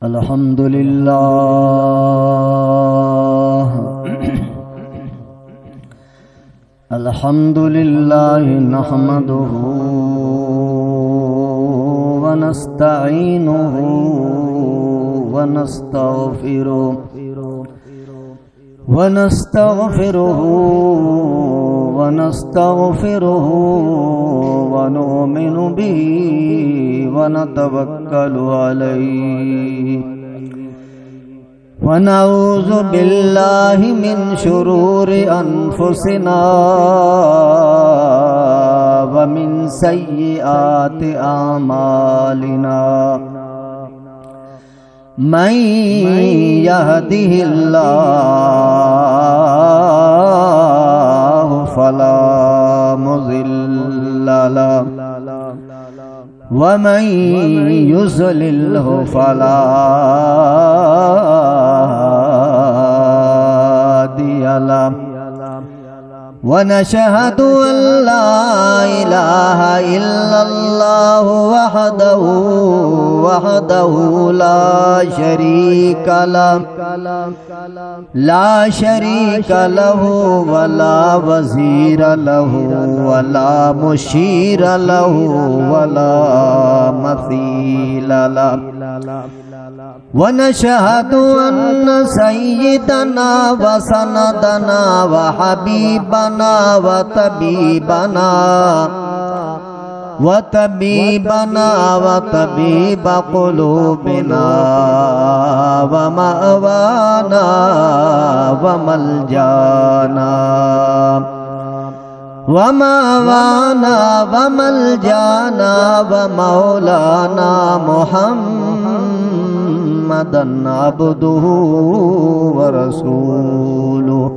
الحمد لله الحمد لله نحمده ونستعينه ونستغفره ونؤمن به ونتوكل عليه ونعوذ بالله من شرور أنفسنا ومن سيئات أعمالنا من يهده الله فلا مضل له ومن يضلله فلا هادي له ونشهد أن لا إله إلا الله وحده لا شريك له ولا وزير له ولا مشير له ولا مثيل له ونشهد أن سيدنا وسندنا وحبيبنا وطبيب قلوبنا ومأوانا وملجانا ومولانا محمدا عبده ورسوله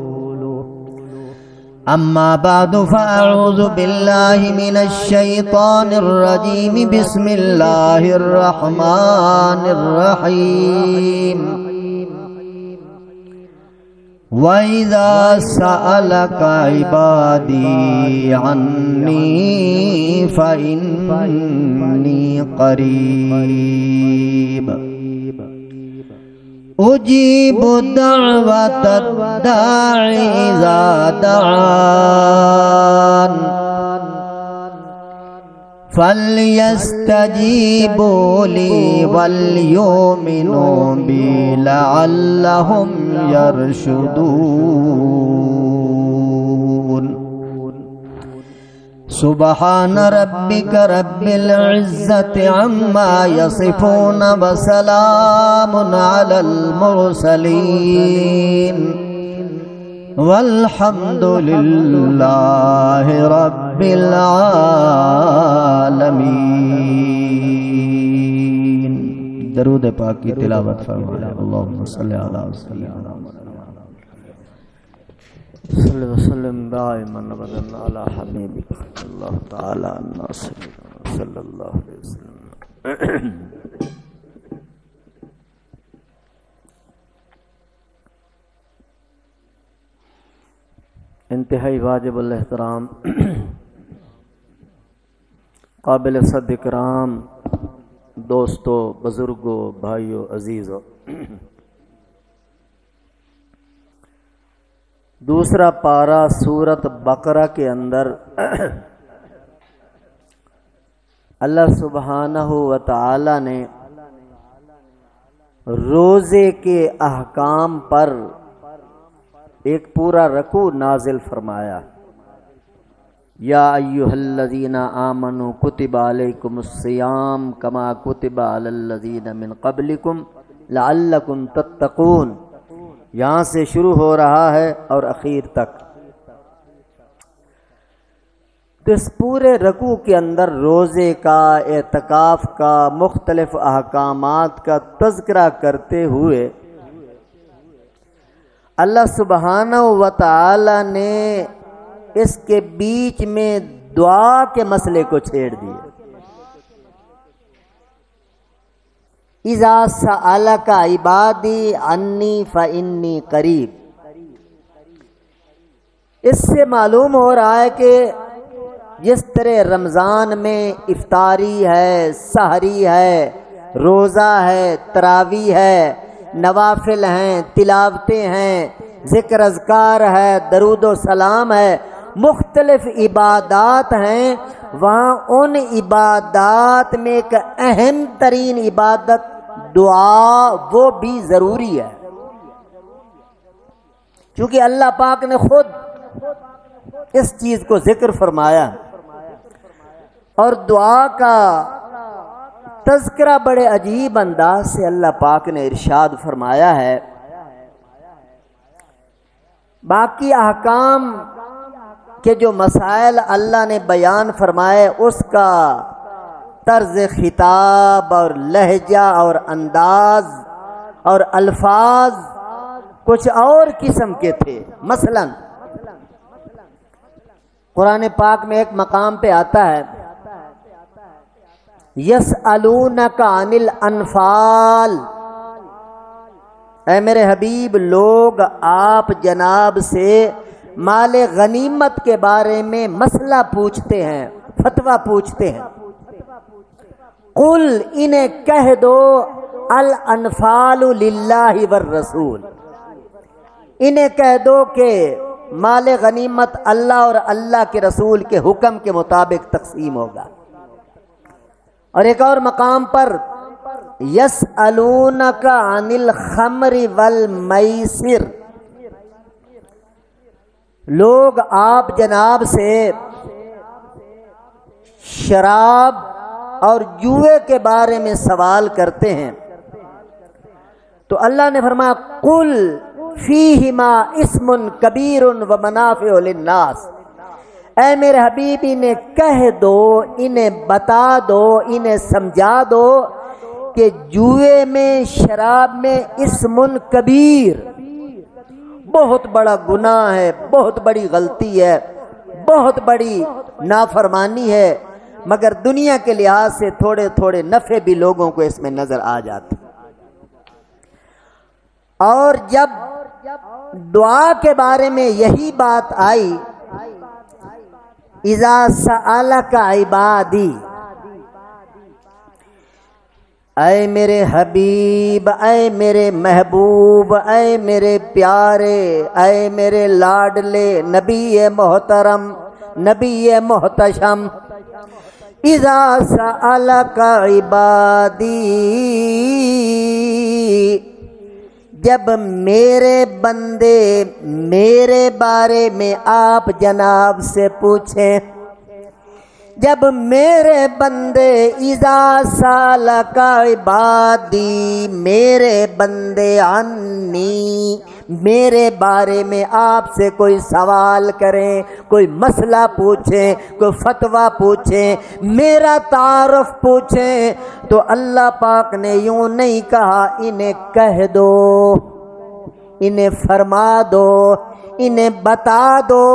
أما بعد فأعوذ بالله من الشيطان الرجيم بسم الله الرحمن الرحيم وإذا سألك عبادي عني فإني قريب أجيب دعوة الداع إذا دعان فليستجيبوا لي وليؤمنوا بي لعلهم يرشدون سبحان ربك رب العزة عما يصفون وسلام على المرسلين والحمد لله رب العالمين. درود پاک کی تلاوت فرمائے. اللہم صلی علی سیدنا صلی وسلم دائما ابدا علی حبیبک اللہ تعالی الناصر صلی اللہ علیہ وسلم. انتہائی واجب الاحترام قابل صد اکرام دوستو، بزرگوں، بھائیو، عزیزو، دوسرا پارہ سورت بقرہ کے اندر اللہ سبحانہ و تعالی نے روزے کے احکام پر ایک پورا رکوع نازل فرمایا. یا ایھا الذین آمنوا کتب علیکم الصیام کما کتب علی الذین من قبلکم لعلکم تتقون. یہاں سے شروع ہو رہا ہے اور اخیر تک. تو اس پورے رکوع کے اندر روزے کا، اعتکاف کا، مختلف احکامات کا تذکرہ کرتے ہوئے اللہ سبحانہ و تعالی نے اس کے بیچ میں دعا کے مسئلے کو چھیڑ دیا. اذا سألک عبادی انی فانی قریب. اس سے معلوم ہو رہا ہے کہ جس طرح رمضان میں افطاری ہے، سحری ہے، روزہ ہے، تراویح ہے، نوافل ہیں، تلاوتیں ہیں، ذکر اذکار ہے، درود و سلام ہے، مختلف عبادات ہیں، وہاں ان عبادات میں ایک اہم ترین عبادت دعا وہ بھی ضروری ہے، کیونکہ اللہ پاک نے خود اس چیز کو ذکر فرمایا۔ اور دعا کا تذکرہ بڑے عجیب انداز سے اللہ پاک نے ارشاد فرمایا ہے۔ باقی احکام کے جو مسائل اللہ نے بیان فرمائے اس کا طرز خطاب اور لہجہ اور انداز اور الفاظ کچھ اور قسم کے تھے۔ مثلا قرآن پاک میں ایک مقام پہ آتا ہے یسألونک عن الانفال، اے میرے حبیب لوگ آپ جناب سے مال غنیمت کے بارے میں مسئلہ پوچھتے ہیں، فتویٰ پوچھتے ہیں۔ قل انہیں کہہ دو الانفال للہ والرسول، انہیں کہہ دو کہ مال غنیمت اللہ اور اللہ کے رسول کے حکم کے مطابق تقسیم ہوگا۔ اور ایک اور مقام پر یسألونک عن الخمر والمیسر، لوگ آپ جناب سے شراب اور جوئے کے بارے میں سوال کرتے ہیں، تو اللہ نے فرمایا قل فیہما اسم کبیر ومنافع للناس، اے میرے حبیب انہیں کہہ دو، انہیں بتا دو، انہیں سمجھا دو کہ جوئے میں، شراب میں اسم کبیر، بہت بڑا گناہ ہے، بہت بڑی غلطی ہے، بہت بڑی نافرمانی ہے، مگر دنیا کے لحاظ سے تھوڑے تھوڑے نفع بھی لوگوں کو اس میں نظر آ جاتے۔ اور جب دعا کے بارے میں یہی بات آئی، اذا سألک عبادی، اے میرے حبیب، اے میرے محبوب، اے میرے پیارے، اے میرے لاڈلے نبی محترم، نبی محتشم، اذا سألک عبادی، جب میرے بندے میرے بارے میں آپ جناب سے پوچھیں، جب میرے بندے اذا سالک عبادی، میرے بندے عنی، میرے بارے میں آپ سے کوئی سوال کریں، کوئی مسئلہ پوچھیں، کوئی فتویٰ پوچھیں، میرا تعارف پوچھیں، تو اللہ پاک نے یوں نہیں کہا انہیں کہہ دو، انہیں فرما دو، انہیں بتا دو،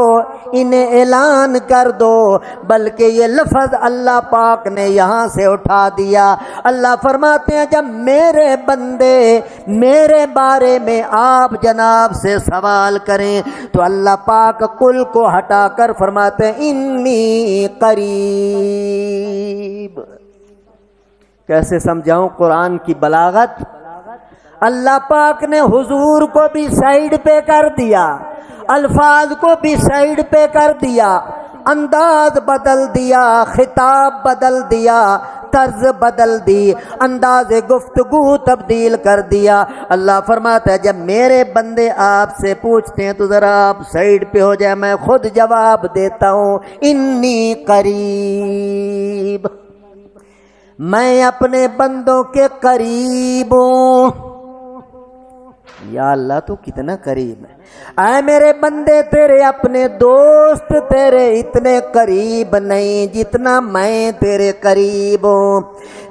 انہیں اعلان کر دو، بلکہ یہ لفظ اللہ پاک نے یہاں سے اٹھا دیا۔ اللہ فرماتے ہیں جب میرے بندے میرے بارے میں آپ جناب سے سوال کریں تو اللہ پاک کل کو ہٹا کر فرماتے ہیں انی قریب۔ کیسے سمجھاؤں قرآن کی بلاغت؟ اللہ پاک نے حضور کو بھی سائیڈ پہ کر دیا، الفاظ کو بھی سائیڈ پہ کر دیا، انداز بدل دیا، خطاب بدل دیا، طرز بدل دی، انداز گفتگو تبدیل کر دیا۔ اللہ فرماتا ہے جب میرے بندے آپ سے پوچھتے ہیں تو ذرا آپ سائیڈ پہ ہو جائے، میں خود جواب دیتا ہوں انی قریب، میں اپنے بندوں کے قریب ہوں۔ یا اللہ تو کتنا قریب ہے، اے میرے بندے تیرے اپنے دوست تیرے اتنے قریب نہیں جتنا میں تیرے قریب ہوں،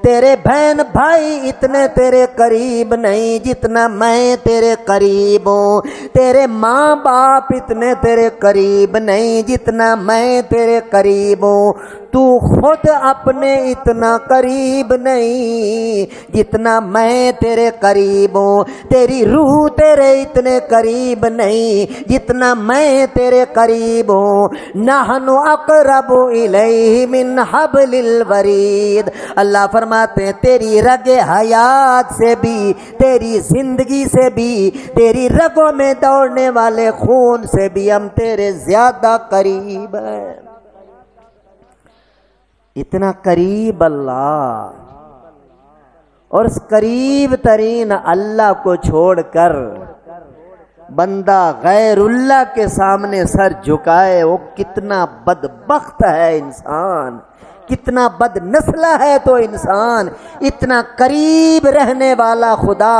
تیرے بہن بھائی اتنے تیرے قریب نہیں جتنا میں تیرے قریب ہوں، تیرے ماں باپ اتنے تیرے قریب نہیں جتنا میں تیرے قریب ہوں، تو خود اپنے اتنا قریب نہیں جتنا میں تیرے قریب ہوں، تیری روح تیرے اتنے قریب نہیں نہیں جتنا میں تیرے قریب ہوں. نحن اقرب الیہ من حبل الورید. اللہ فرماتے ہیں تیری رگ حیات سے بھی، تیری زندگی سے بھی، تیری رگوں میں دوڑنے والے خون سے بھی ہم تیرے زیادہ قریب ہیں. اتنا قریب اللہ، اور اس قریب ترین اللہ کو چھوڑ کر بندہ غیر اللہ کے سامنے سر جھکائے، وہ کتنا بدبخت ہے انسان، کتنا بد نسلہ ہے تو انسان. اتنا قریب رہنے والا خدا،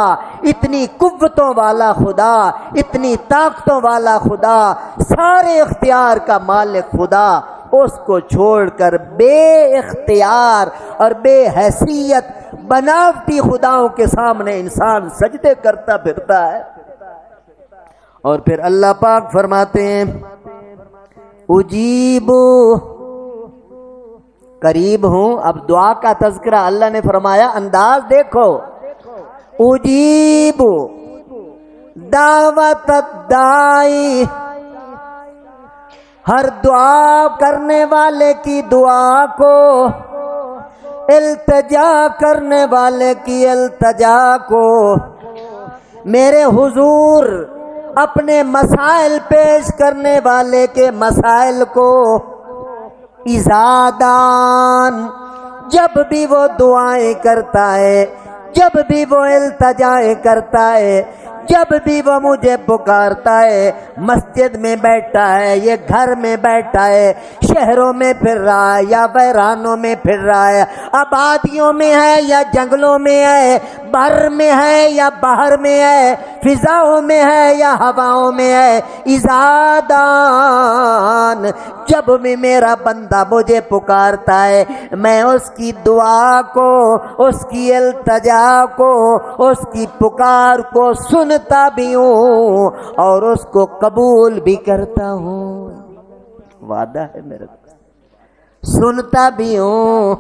اتنی قوتوں والا خدا، اتنی طاقتوں والا خدا، سارے اختیار کا مالک خدا، اس کو چھوڑ کر بے اختیار اور بے حیثیت بناوٹی خداؤں کے سامنے انسان سجدے کرتا پھرتا ہے. اور پھر اللہ پاک فرماتے ہیں اجیبو، قریب ہوں. اب دعا کا تذکرہ اللہ نے فرمایا، انداز دیکھو. اجیبو دعوت الدائی، ہر دعا کرنے والے کی دعا کو، التجا کرنے والے کی التجا کو، میرے حضور اپنے مسائل پیش کرنے والے کے مسائل کو. ازادان، جب بھی وہ دعائیں کرتا ہے، جب بھی وہ التجائیں کرتا ہے، جب بھی وہ مجھے پکارتا ہے، مسجد میں بیٹھا ہے، یہ گھر میں بیٹھا ہے، شہروں میں پھر رہا ہے یا ویرانوں میں پھر رہا ہے، آبادیوں میں ہے یا جنگلوں میں ہے، بر میں ہے یا باہر میں ہے، فضاؤں میں ہے یا ہواؤں میں ہے. ازادان، جب بھی میرا بندہ مجھے پکارتا ہے، میں اس کی دعا کو، اس کی التجا کو، اس کی پکار کو سنتا بھی ہوں اور اس کو قبول بھی کرتا ہوں. وعدہ ہے میرا، سنتا بھی ہوں،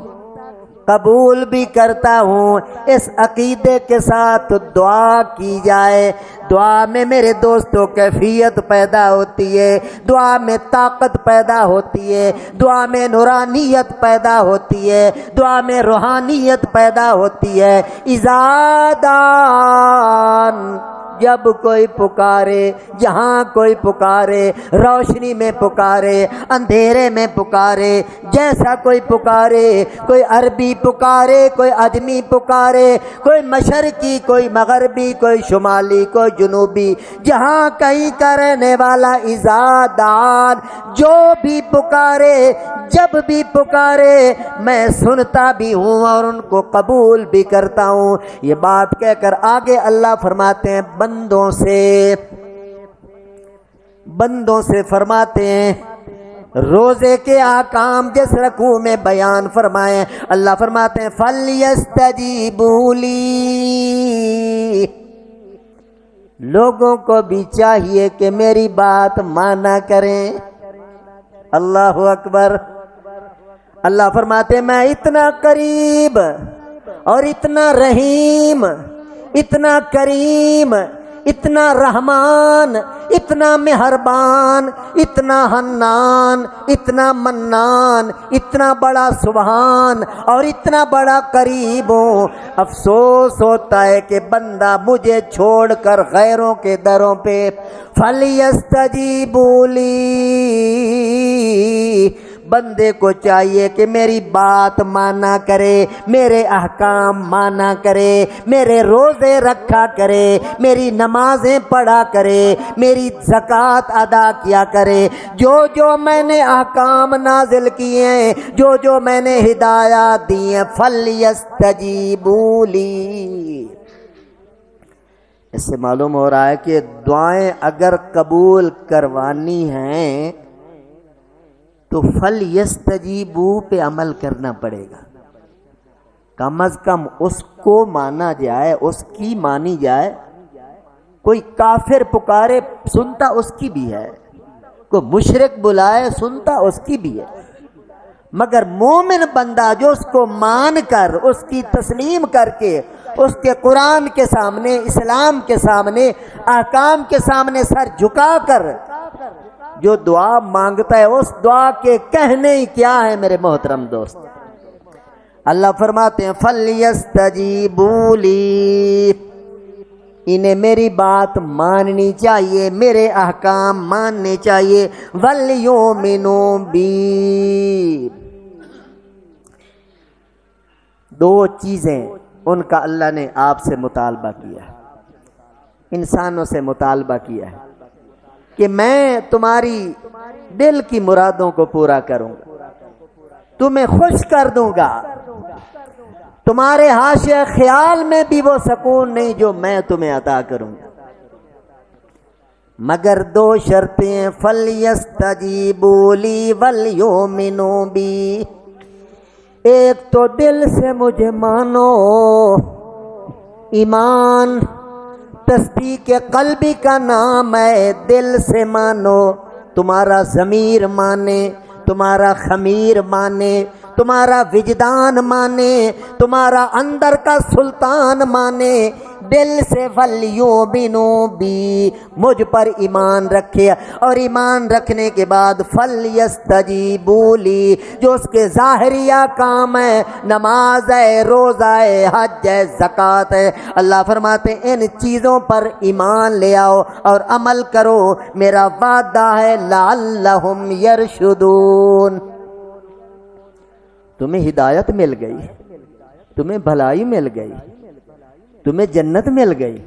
قبول بھی کرتا ہوں. اس عقیدے کے ساتھ دعا کی جائے، دعا میں میرے دوستوں کیفیت پیدا ہوتی ہے، دعا میں طاقت پیدا ہوتی ہے، دعا میں نورانیت پیدا ہوتی ہے، دعا میں روحانیت پیدا ہوتی ہے. ازادان، جب کوئی پکارے، جہاں کوئی پکارے، روشنی میں پکارے، اندھیرے میں پکارے، جیسا کوئی پکارے، کوئی عربی پکارے، کوئی آدمی پکارے، کوئی مشرقی، کوئی مغربی، کوئی شمالی، کوئی جنوبی، جہاں کہیں کا رہنے والا. ازادان، جو بھی پکارے، جب بھی پکارے، میں سنتا بھی ہوں اور ان کو قبول بھی کرتا ہوں. یہ بات کہہ کر آگے اللہ فرماتے ہیں بندوں سے فرماتے ہیں روزے کے احکام جس رکوع میں بیان فرمائے. اللہ فرماتے ہیں فَلْيَسْتَجِيبُوا لِي، لوگوں کو بھی چاہیے کہ میری بات مانا کریں. اللہ اکبر. اللہ فرماتے ہیں میں اتنا قریب اور اتنا رحیم، اتنا کریم، اتنا رحمان، اتنا مہربان، اتنا حنان، اتنا منان، اتنا بڑا سبحان اور اتنا بڑا قریب ہوں. افسوس ہوتا ہے کہ بندہ مجھے چھوڑ کر غیروں کے دروں پہ فَلْيَسْتَجِيبُوا لِي، بندے کو چاہیے کہ میری بات مانا کرے، میرے احکام مانا کرے، میرے روزے رکھا کرے، میری نمازیں پڑھا کرے، میری زکوٰۃ ادا کیا کرے، جو جو میں نے احکام نازل کیے ہیں، جو جو میں نے ہدایات دی ہیں. فَلْيَسْتَجِيبُوا لِي. اس سے معلوم ہو رہا ہے کہ دعائیں اگر قبول کروانی ہیں تو فَلْيَسْتَجِيبُوا پہ عمل کرنا پڑے گا. کم از کم اس کو مانا جائے، اس کی مانی جائے. کوئی کافر پکارے سنتا اس کی بھی ہے، کوئی مشرک بلائے سنتا اس کی بھی ہے، مگر مومن بندہ جو اس کو مان کر، اس کی تسلیم کر کے اس کے قرآن کے سامنے، اسلام کے سامنے، احکام کے سامنے سر جھکا کر جو دعا مانگتا ہے اس دعا کے کہنے ہی کیا ہے میرے محترم دوست؟ اللہ فرماتے ہیں فَلْيَسْتَجِيبُوا لِي، انہیں میری بات ماننی چاہیے، میرے احکام ماننے چاہیے، وَلْيُؤْمِنُوا بِي، دو چیزیں ان کا اللہ نے آپ سے مطالبہ کیا، انسانوں سے مطالبہ کیا ہے کہ میں تمہاری دل کی مرادوں کو پورا کروں گا، تمہیں خوش کر دوں گا، تمہارے حاشیہ خیال میں بھی وہ سکون نہیں جو میں تمہیں عطا کروں گا، مگر دو شرطیں، فَلْيَسْتَجِيبُوا لِي وَلْيُؤْمِنُوا بِي، ایک تو دل سے مجھے مانو، ایمان تصدیق قلبی کا نام ہے، دل سے مانو، تمہارا ضمیر مانے، تمہارا خمیر مانے، تمہارا وجدان مانے، تمہارا اندر کا سلطان مانے، دل سے وَلْيُؤْمِنُوا بِي، مجھ پر ایمان رکھے، اور ایمان رکھنے کے بعد فَلْيَسْتَجِيبُوا لِي، جو اس کے ظاہریہ کام ہے، نماز ہے، روزہ ہے، حج ہے، زکوٰۃ ہے، اللہ فرماتے ہیں ان چیزوں پر ایمان لے آؤ اور عمل کرو، میرا وعدہ ہے لَعَلَّهُمْ يَرْشُدُونَ، تمہیں ہدایت مل گئی، تمہیں بھلائی مل گئی، تمہیں جنت مل گئی،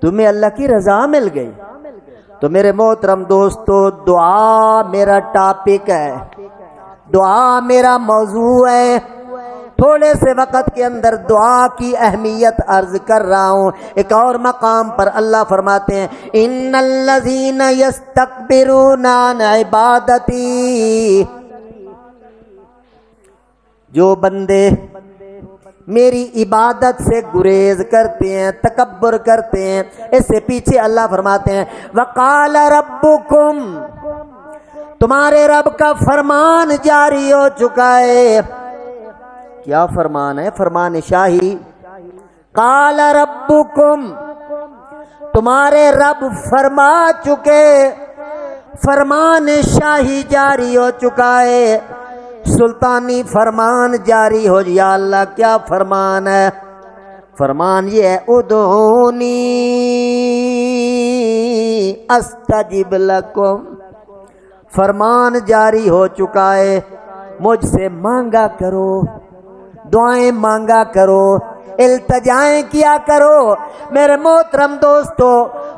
تمہیں اللہ کی رضا مل گئی۔ تو میرے محترم دوستو، دعا میرا ٹاپک ہے، دعا میرا موضوع ہے، تھوڑے سے وقت کے اندر دعا کی اہمیت عرض کر رہا ہوں۔ ایک اور مقام پر اللہ فرماتے ہیں ان الذین یستکبرون عن عبادتی، جو بندے میری عبادت سے گریز کرتے ہیں، تکبر کرتے ہیں، اس سے پیچھے اللہ فرماتے ہیں وقال ربکم، تمہارے رب کا فرمان جاری ہو چکا ہے۔ کیا فرمان ہے؟ فرمان شاہی۔ قال ربکم، تمہارے رب فرما چکے، فرمان شاہی جاری ہو چکا ہے، سلطانی فرمان جاری ہو۔ یا اللہ کیا فرمان ہے؟ فرمان یہ ہے ادعونی استجب لکم، فرمان جاری ہو چکا ہے، مجھ سے مانگا کرو، دعائیں مانگا کرو، التجائیں کیا کرو۔ میرے محترم دوستو،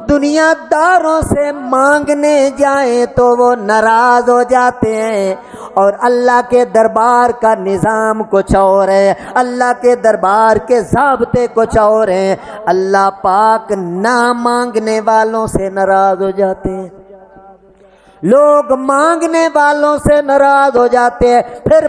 دنیا داروں سے مانگنے جائیں تو وہ ناراض ہو جاتے ہیں، اور اللہ کے دربار کا نظام کچھ اور ہے، اللہ کے دربار کے ضابطے کچھ اور ہیں۔ اللہ پاک نہ مانگنے والوں سے ناراض ہو جاتے ہیں، لوگ مانگنے والوں سے ناراض ہو جاتے ہیں،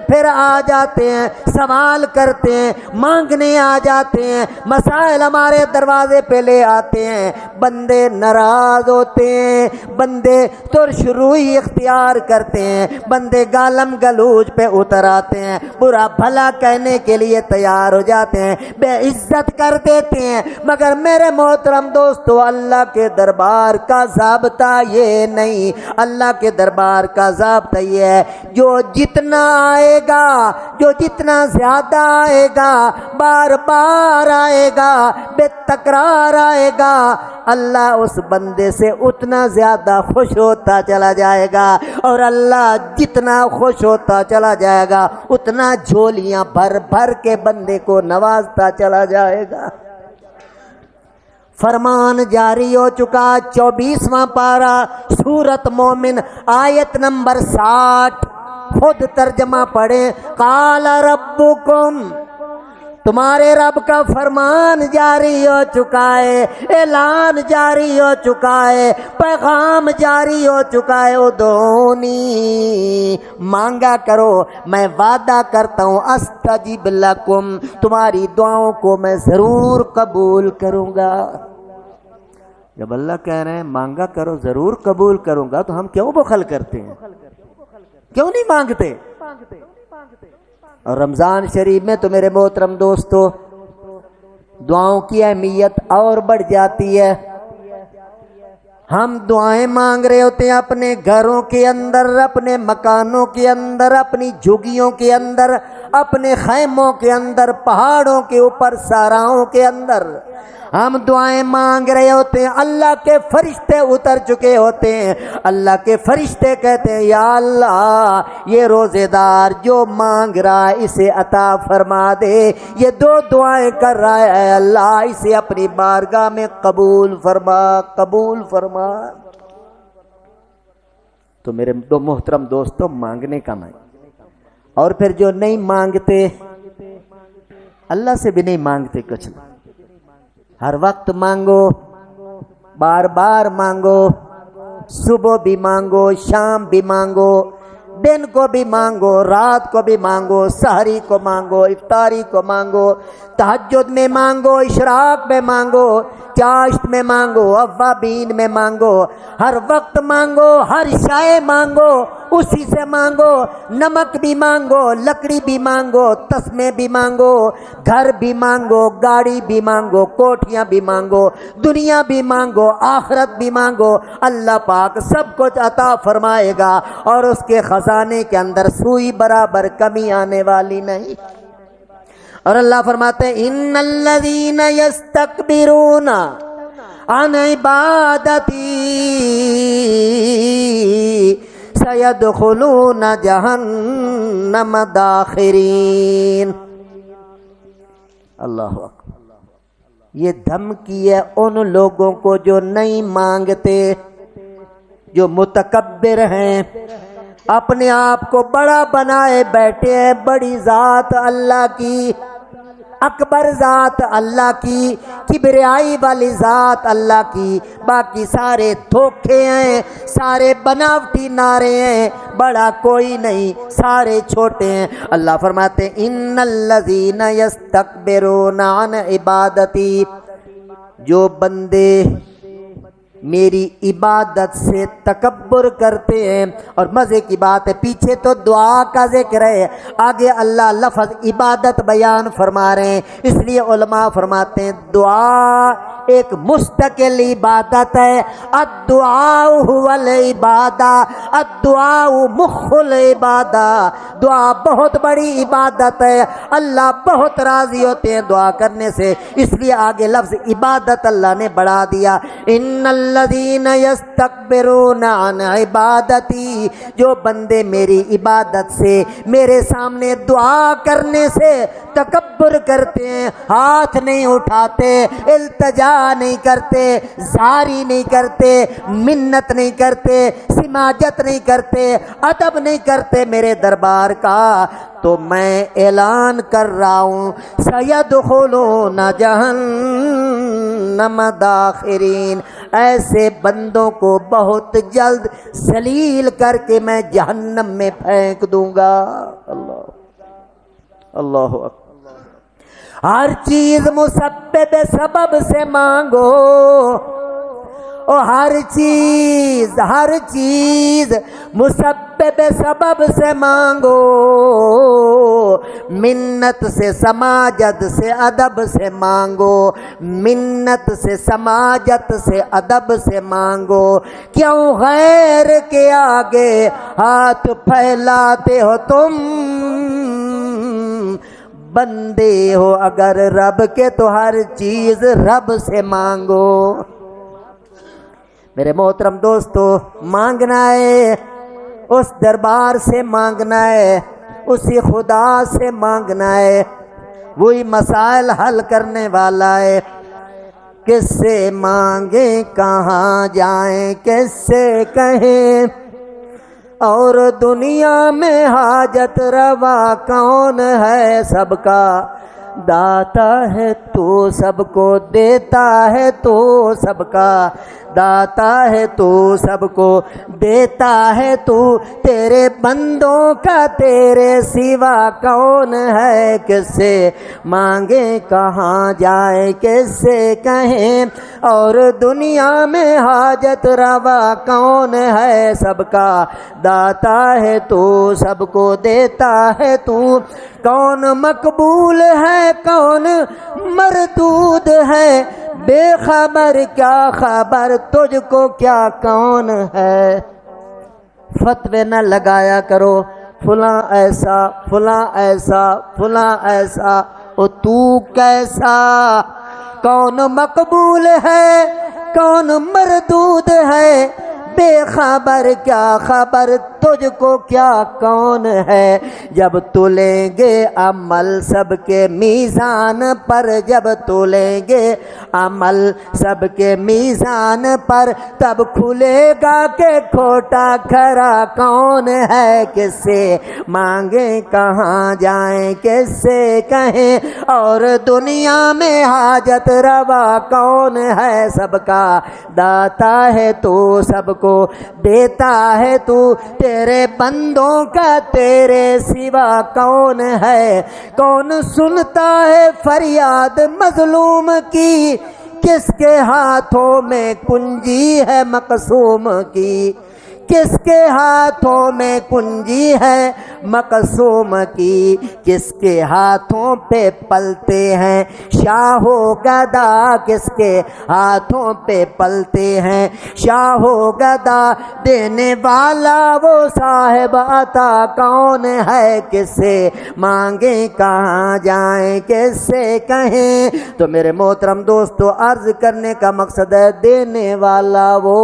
پھر آ جاتے ہیں، سوال کرتے ہیں، مانگنے آ جاتے ہیں، مسائل ہمارے دروازے پہ لے آتے ہیں، بندے ناراض ہوتے ہیں، بندے ترش روئی اختیار کرتے ہیں، بندے گالم گلوچ پہ اتر آتے ہیں، برا بھلا کہنے کے لیے تیار ہو جاتے ہیں، بے عزت کر دیتے ہیں۔ مگر میرے محترم دوستو، اللہ کے دربار کا ضابطہ یہ نہیں، اللہ کے دربار کا ضابطہ یہ ہے جو جتنا آئے گا، جو جتنا زیادہ آئے گا، بار بار آئے گا، بے تکرار آئے گا، اللہ اس بندے سے اتنا زیادہ خوش ہوتا چلا جائے گا، اور اللہ جتنا خوش ہوتا چلا جائے گا اتنا جھولیاں بھر بھر کے بندے کو نوازتا چلا جائے گا۔ فرمان جاری ہو چکا۔ 24واں پارہ سورت مومن آیت نمبر 60، خود ترجمہ پڑھیں۔ قال ربکم، تمہارے رب کا فرمان جاری ہو چکا ہے، اعلان جاری ہو چکا ہے، پیغام جاری ہو چکا ہے، ادعونی، مانگا کرو، میں وعدہ کرتا ہوں استجب لکم، تمہاری دعاؤں کو میں ضرور قبول کروں گا۔ جب اللہ کہہ رہے ہیں مانگا کرو ضرور قبول کروں گا، تو ہم کیوں بخل کرتے ہیں؟ کیوں نہیں مانگتے؟ اور رمضان شریف میں تو میرے محترم دوستو دعاؤں کی اہمیت اور بڑھ جاتی ہے۔ ہم دعائیں مانگ رہے ہوتے ہیں اپنے گھروں کے اندر، اپنے مکانوں کے اندر، اپنی جھگیوں کے اندر، اپنے خیموں کے اندر، پہاڑوں کے اوپر، صحراؤں کے اندر ہم دعائیں مانگ رہے ہوتے ہیں۔ اللہ کے فرشتے اتر چکے ہوتے ہیں، اللہ کے فرشتے کہتے ہیں یا اللہ یہ روزے دار جو مانگ رہا ہے اسے عطا فرما دے، یہ دو دعائیں کر رہا ہے اللہ اسے اپنی بارگاہ میں قبول فرما، قبول فرما۔ تو میرے دو محترم دوستوں، مانگنے کا میں، اور پھر جو نہیں مانگتے، اللہ سے بھی نہیں مانگتے کچھ نہیں، ہر وقت مانگو، بار بار مانگو، صبح بھی مانگو، شام بھی مانگو، دن کو بھی مانگو، رات کو بھی مانگو، سحری کو مانگو، افطاری کو مانگو، تہجد میں مانگو، اشراق میں مانگو، چاشت میں مانگو، اوابین میں مانگو، ہر وقت مانگو، ہر شے مانگو، اسی سے مانگو، نمک بھی مانگو، لکڑی بھی مانگو، تسمے بھی مانگو، گھر بھی مانگو، گاڑی بھی مانگو، کوٹھیاں بھی مانگو، دنیا بھی مانگو، آخرت بھی مانگو، اللہ پاک سب کچھ عطا فرمائے گا، اور اس کے خزانے کے اندر سوئی برابر کمی آنے والی نہیں۔ اور اللہ فرماتے ہیں ان الذین یستکبرون عن عبادتی سیدخلون جہنم داخرین۔ اللہ اکبر، یہ دھمکی ہے ان لوگوں کو جو نہیں مانگتے، جو متکبر ہیں، اپنے آپ کو بڑا بنائے بیٹھے ہیں، بڑی ذات اللہ کی، اکبر ذات اللہ کی، کبریائی والی ذات اللہ کی، باقی سارے دھوکے ہیں، سارے بناوٹی نعرے ہیں، بڑا کوئی نہیں، سارے چھوٹے ہیں۔ اللہ فرماتے ہیں ان الذین یستکبرون عن عبادتی، جو بندے میری عبادت سے تکبر کرتے ہیں، اور مزے کی بات ہے پیچھے تو دعا کا ذکر ہے، آگے اللہ لفظ عبادت بیان فرما رہے ہیں، اس لیے علماء فرماتے ہیں دعا ایک مستقل عبادت ہے، الدعاء هو العبادہ، الدعاء مخ العبادہ، دعا بہت بڑی عبادت ہے، اللہ بہت راضی ہوتے ہیں دعا کرنے سے، اس لیے آگے لفظ عبادت اللہ نے بڑھا دیا۔ ان الذین یستکبرون عن عبادتی، جو بندے میری عبادت سے، میرے سامنے دعا کرنے سے تکبر کرتے ہیں، ہاتھ نہیں اٹھاتے، التجا نہیں کرتے، زاری نہیں کرتے، منت نہیں کرتے، سماجت نہیں کرتے، ادب نہیں کرتے میرے دربار کا، تو میں اعلان کر رہا ہوں سیدخلون جہنم داخرین، ایسے بندوں کو بہت جلد ذلیل کر کے میں جہنم میں پھینک دوں گا۔ اللہ اکبر۔ ہر چیز مسبب سبب سے مانگو، اور ہر چیز مسبب سبب سے مانگو، منت سے، سماجت سے، ادب سے مانگو، منت سے، سماجت سے، ادب سے مانگو، کیوں غیر کے آگے ہاتھ پھیلاتے ہو تم، بندے ہو اگر رب کے تو ہر چیز رب سے مانگو۔ میرے محترم دوستو، مانگنا ہے اس دربار سے، مانگنا ہے اسی خدا سے، مانگنا ہے وہی مسائل حل کرنے والا ہے۔ کس سے مانگیں، کہاں جائیں، کس سے کہیں، اور دنیا میں حاجت روا کون ہے، سب کا داتا ہے تو سب کو دیتا ہے، تو سب کا داتا ہے تو سب کو دیتا ہے، تو تیرے بندوں کا تیرے سوا کون ہے، کس سے مانگیں، کہاں جائیں، کس سے کہیں، اور دنیا میں حاجت روا کون ہے، سب کا داتا ہے تو سب کو دیتا ہے، تو کون مقبول ہے کون مردود ہے، بے خبر کیا خبر تجھ کو کیا کون ہے۔ فتوے نہ لگایا کرو فلاں ایسا فلاں ایسا فلاں ایسا، او تو کیسا؟ کون مقبول ہے کون مردود ہے، بے خبر کیا خبر تجھ کو کیا کون ہے۔ جب تلیں گے عمل سب کے میزان پر، جب تلیں گے عمل سب کے میزان پر، تب کھلے گا کہ کھوٹا کھرا کون ہے۔ کس سے مانگیں کہاں جائیں کس سے کہیں، اور دنیا میں حاجت روا کون ہے۔ سب کا داتا ہے تو سب کو دیتا ہے تو، تیرے بندوں کا تیرے سوا کون ہے۔ کون سنتا ہے فریاد مظلوم کی، کس کے ہاتھوں میں کنجی ہے مقسوم کی، کس کے ہاتھوں میں کنجی ہے مقسوم کی، کس کے ہاتھوں پہ پلتے ہیں شاہ و گدا، کس کے ہاتھوں پہ پلتے ہیں شاہ و گدا، دینے والا وہ صاحب عطا کون ہے۔ کس سے مانگیں کہاں جائیں کس سے کہیں۔ تو میرے محترم دوستو، عرض کرنے کا مقصد ہے دینے والا وہ،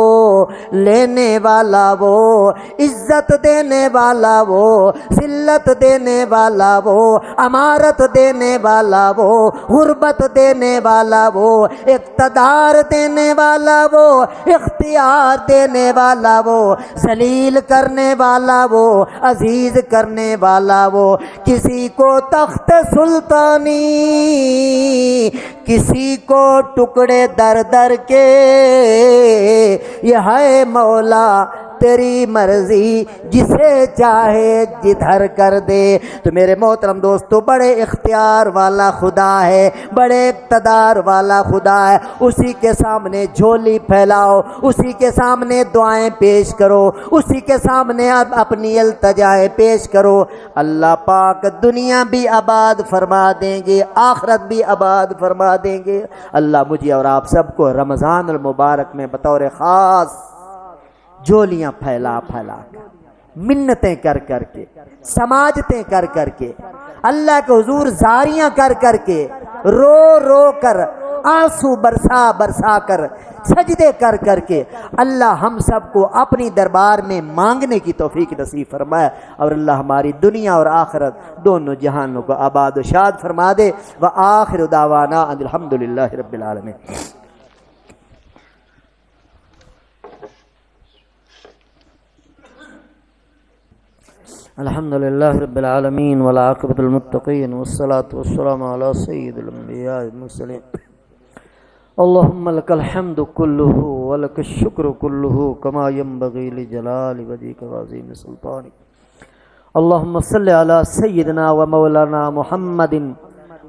لینے والا وہ، عزت دینے والا وہ، ذلت دینے والا وہ، امارت دینے والا وہ، غربت دینے والا وہ، اقتدار دینے والا وہ، اختیار دینے والا وہ، ذلیل کرنے والا وہ، عزیز کرنے والا وہ، کسی کو تخت سلطانی کسی کو ٹکڑے در در کے، یہ ہے مولا تیری مرضی جسے چاہے جدھر کر دے۔ تو میرے محترم دوستو، بڑے اختیار والا خدا ہے، بڑے اقتدار والا خدا ہے، اسی کے سامنے جھولی پھیلاؤ، اسی کے سامنے دعائیں پیش کرو، اسی کے سامنے اپنی التجائیں پیش کرو، اللہ پاک دنیا بھی آباد فرما دیں گے، آخرت بھی آباد فرما دیں گے۔ اللہ مجھے اور آپ سب کو رمضان المبارک میں بطور خاص جولیاں پھیلا پھیلا کر، منتیں کر کر کے، سماجتیں کر کر کے، اللہ کے حضور زاریاں کر کر کے، رو رو کر، آنسو برسا برسا کر، سجدے کر کر کے، اللہ ہم سب کو اپنی دربار میں مانگنے کی توفیق نصیب فرمائے، اور اللہ ہماری دنیا اور آخرت دونوں جہانوں کو آباد و شاد فرما دے۔ وآخر دعوانا ان الحمدللہ رب العالمین۔ الحمد للہ رب العالمین والعاقبۃ للمتقین والصلاة والسلام علی سید الانبیاء والمرسلین۔ اللہم لک الحمد کلہ ولک الشکر کلہ کما ینبغی لجلال وجہک وعظیم سلطانک۔ اللہم صلی علی سیدنا و مولانا محمد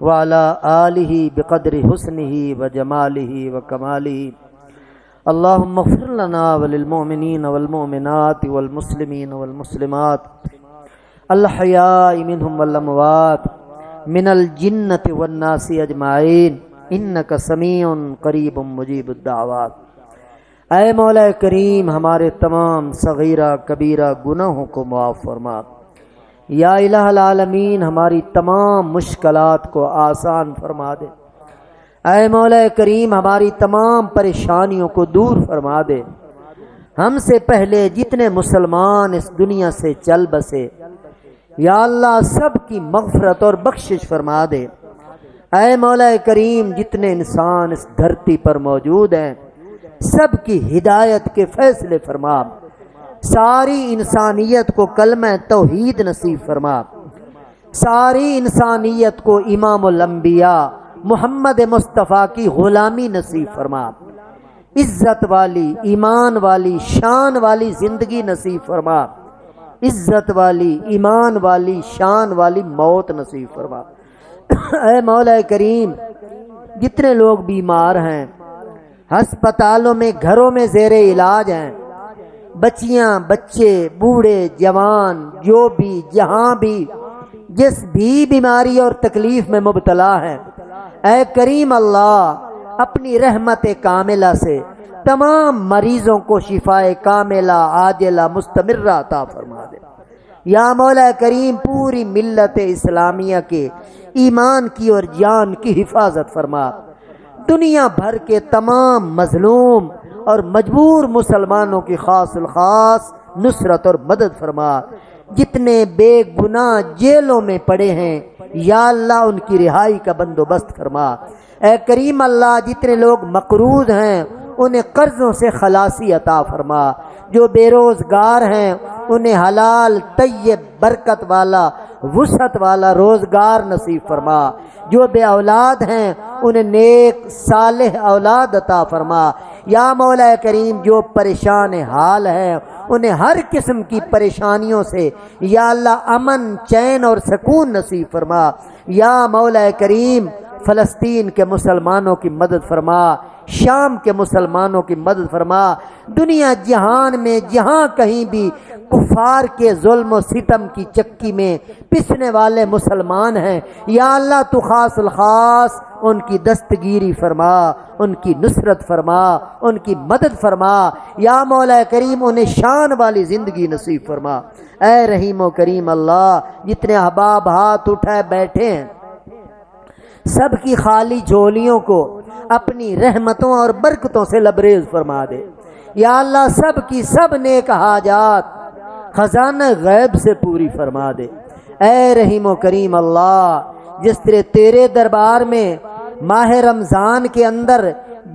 وعلی آلہ بقدر حسنہ وجمالہ وکمالہ۔ اللہم اغفر لنا وللمؤمنین والمؤمنات والمسلمین والمسلمات الحیاء منہم والاموات من الجنۃ والناس اجمعین انک سمیع قریب مجیب الدعوات۔ اے مولا کریم، ہمارے تمام صغیرہ کبیرہ گناہوں کو معاف فرما۔ یا الہ العالمین، ہماری تمام مشکلات کو آسان فرما دے۔ اے مولا کریم، ہماری تمام پریشانیوں کو دور فرما دے۔ ہم سے پہلے جتنے مسلمان اس دنیا سے چل بسے، یا اللہ سب کی مغفرت اور بخشش فرما دے۔ اے مولا کریم، جتنے انسان اس دھرتی پر موجود ہیں سب کی ہدایت کے فیصلے فرما، ساری انسانیت کو کلمہ توحید نصیب فرما، ساری انسانیت کو امام الانبیاء محمد مصطفیٰ کی غلامی نصیب فرما، عزت والی، ایمان والی، شان والی زندگی نصیب فرما، عزت والی، ایمان والی، شان والی موت نصیب فرما۔ اے مولا کریم، جتنے لوگ بیمار ہیں، ہسپتالوں میں، گھروں میں زیر علاج ہیں، بچیاں، بچے، بوڑھے، جوان، جو بھی جہاں بھی جس بھی بیماری اور تکلیف میں مبتلا ہیں، اے کریم اللہ اپنی رحمت کاملہ سے تمام مریضوں کو شفائے کاملہ عاجلہ مستمرہ عطا فرما دے۔ یا مولا کریم پوری ملت اسلامیہ کے ایمان کی اور جان کی حفاظت فرما، دنیا بھر کے تمام مظلوم اور مجبور مسلمانوں کی خاص الخاص نصرت اور مدد فرما، جتنے بے گناہ جیلوں میں پڑے ہیں یا اللہ ان کی رہائی کا بندوبست فرما۔ اے کریم اللہ جتنے لوگ مقروض ہیں انہیں قرضوں سے خلاصی عطا فرما، جو بے روزگار ہیں انہیں حلال طیب برکت والا وسعت والا روزگار نصیب فرما، جو بے اولاد ہیں انہیں نیک صالح اولاد عطا فرما۔ یا مولا کریم جو پریشان حال ہیں انہیں ہر قسم کی پریشانیوں سے یا اللہ امن چین اور سکون نصیب فرما۔ یا مولا کریم فلسطین کے مسلمانوں کی مدد فرما، شام کے مسلمانوں کی مدد فرما، دنیا جہان میں جہاں کہیں بھی کفار کے ظلم و ستم کی چکی میں پسنے والے مسلمان ہیں یا اللہ تو خاص الخاص ان کی دستگیری فرما، ان کی نصرت فرما، ان کی مدد فرما۔ یا مولا کریم انہیں شان والی زندگی نصیب فرما۔ اے رحیم و کریم اللہ جتنے احباب ہاتھ اٹھائے بیٹھے ہیں سب کی خالی جھولیوں کو اپنی رحمتوں اور برکتوں سے لبریز فرما دے۔ یا اللہ سب کی سب نیک حاجات خزانہ غیب سے پوری فرما دے۔ اے رحیم و کریم اللہ جس طرح تیرے دربار میں ماہ رمضان کے اندر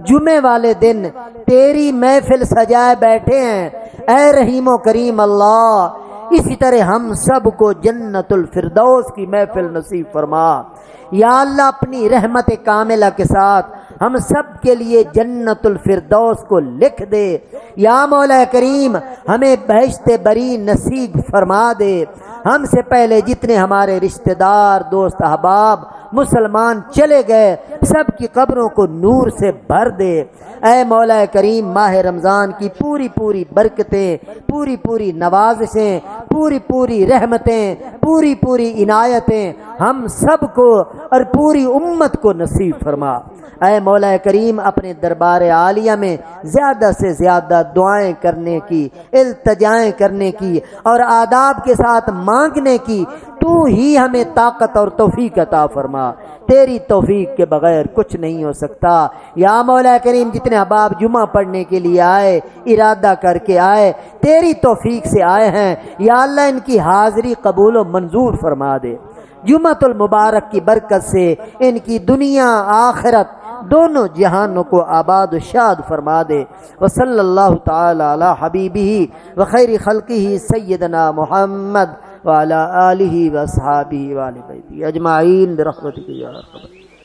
جمعے والے دن تیری محفل سجائے بیٹھے ہیں، اے رحیم و کریم اللہ اسی طرح ہم سب کو جنت الفردوس کی محفل نصیب فرما۔ یا اللہ اپنی رحمت کاملہ کے ساتھ ہم سب کے لیے جنت الفردوس کو لکھ دے۔ یا مولا کریم ہمیں بہشت بری نصیب فرما دے۔ ہم سے پہلے جتنے ہمارے رشتہ دار دوست احباب مسلمان چلے گئے سب کی قبروں کو نور سے بھر دے۔ اے مولا کریم ماہ رمضان کی پوری پوری برکتیں، پوری پوری نوازشیں، پوری پوری رحمتیں، پوری پوری عنایتیں ہم سب کو اور پوری امت کو نصیب فرما۔ اے مولا کریم اپنے دربار عالیہ میں زیادہ سے زیادہ دعائیں کرنے کی، التجائیں کرنے کی اور آداب کے ساتھ مانگنے کی تو ہی ہمیں طاقت اور توفیق عطا فرما۔ تیری توفیق کے بغیر کچھ نہیں ہو سکتا۔ یا مولا کریم جتنے احباب جمعہ پڑھنے کے لیے آئے ارادہ کر کے آئے تیری توفیق سے آئے ہیں یا اللہ ان کی حاضری قبول و منظور فرما دے۔ جمعۃ المبارک کی برکت سے ان کی دنیا آخرت دونوں جہانوں کو آباد و شاد فرما دے۔ وصلی اللہ تعالی علی حبیبہ وخیر خلقہ سیدنا محمد وعلی آلہ واصحابہ وآل بیتہ اجمعین برحمتک یا ارحم الراحمین۔